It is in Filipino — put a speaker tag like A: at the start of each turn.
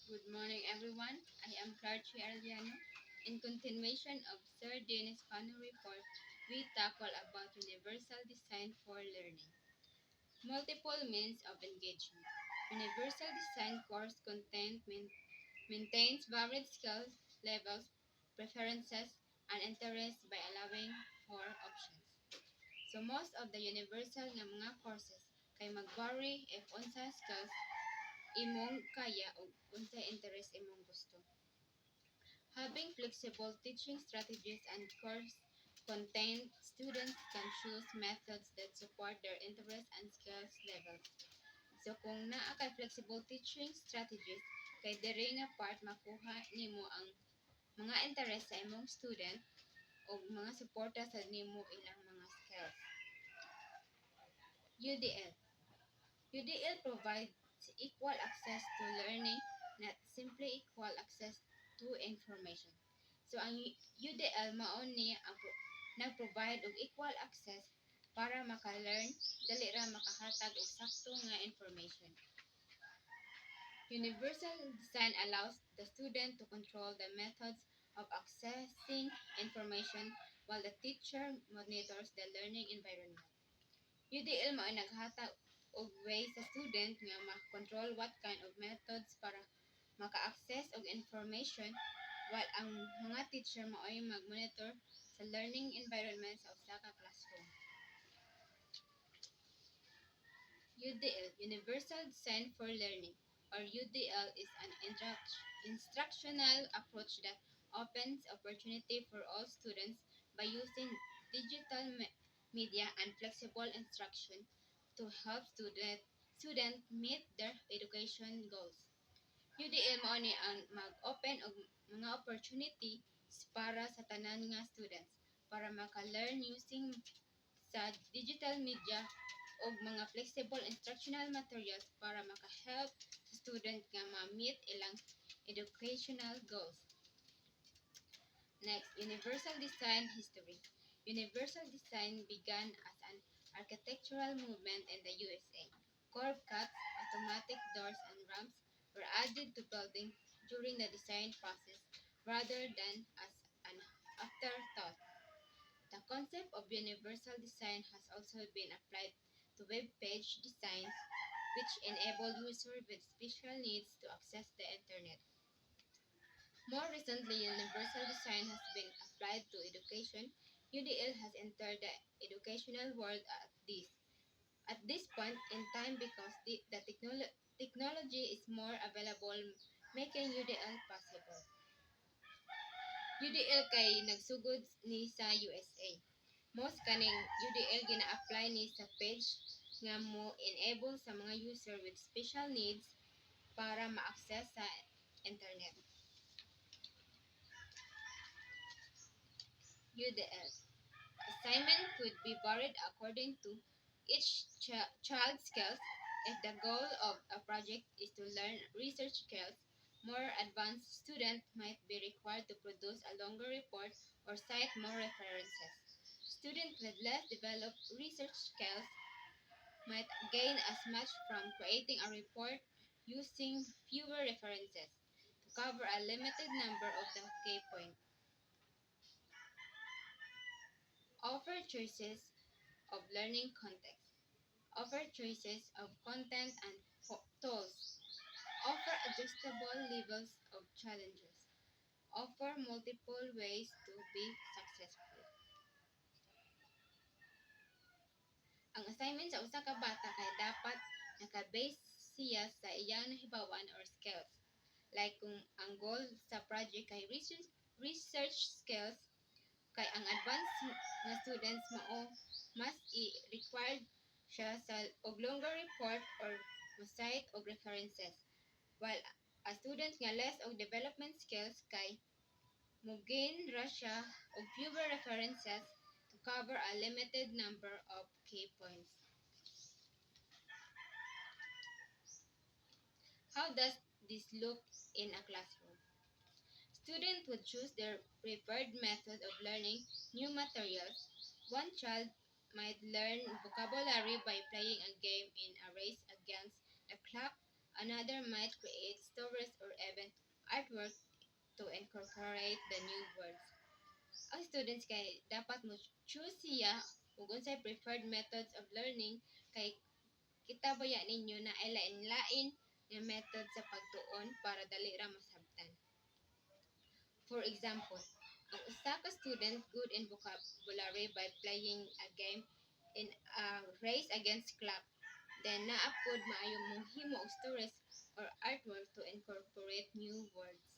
A: Good morning, everyone. I am Clarchi Arellano. In continuation of Sir Dennis Cano report, we tackle about universal design for learning. Multiple means of engagement. Universal design course content maintains varied skills, levels, preferences, and interests by allowing for options. So most of the universal nga mga courses kay mag-vary if unsa skills imong kaya o unsa interest imong gusto. Having flexible teaching strategies and course content, students can choose methods that support their interest and skills levels. So kung naa kay flexible teaching strategies, kay diri nga part makuha nimo ang mga interest sa imong student o mga suporta sa nimo ilang mga skills. UDL. UDL provides equal access to learning, not simply equal access to information. So ang UDL mao ni ang nag-provide og equal access para maka-learn, dali ra makahatag og sakto nga information. Universal design allows the student to control the methods of accessing information while the teacher monitors the learning environment. UDL mao naghatag og way sa student nga ma-control what kind of methods para maka-access og information while ang mga teacher mao'y mag-monitor sa learning environment sa usa ka classroom. UDL, Universal Design for Learning, or UDL is an instructional approach that opens opportunity for all students by using digital media and flexible instruction to help student meet their education goals. UDL mao ni ang mag-open og mga opportunity para sa tanan nga students para maka-learn using sa digital media og mga flexible instructional materials para maka-help sa student nga ma-meet ilang educational goals. Next, Universal Design History. Universal design began as an architectural movement in the USA. Curb cuts, automatic doors, and ramps were added to buildings during the design process rather than as an afterthought. The concept of universal design has also been applied to web page designs, which enable users with special needs to access the internet. More recently, universal design has been applied to education. UDL has entered the educational world at this point in time because the technology is more available, making UDL possible. UDL kay nagsugod ni sa USA. Most kaning UDL gina-apply ni sa page nga mo enable sa mga user with special needs para ma-access sa internet. UDL. Assignment could be varied according to each child's skills. If the goal of a project is to learn research skills, more advanced students might be required to produce a longer report or cite more references. Students with less developed research skills might gain as much from creating a report using fewer references to cover a limited number of the key points. Offer choices of learning context. Offer choices of content and tools. Offer adjustable levels of challenges. Offer multiple ways to be successful. Ang assignment sa usa ka bata kay dapat naka-base siya sa iyang nahibawan or skills. Like kung ang goal sa project kay research skills, kay ang advanced nga students mao mas required siya sa og longer report or mo-cite og references. While a student nga less og development skills kay mo-gain ra siya og fewer references to cover a limited number of key points. How does this look in a classroom? Students would choose their preferred method of learning new materials. One child might learn vocabulary by playing a game in a race against the clock. Another might create stories or even artwork to incorporate the new words. Ang students kay dapat mo choose siya ug unsay preferred methods of learning kay kita baya ninyo na ay lain-lain nga method sa pagtuon para dali ra masabtan. For example, ang usa ka student good in vocabulary by playing a game in a race against clock. Then naapod maayo mong himo og stories or artwork to incorporate new words.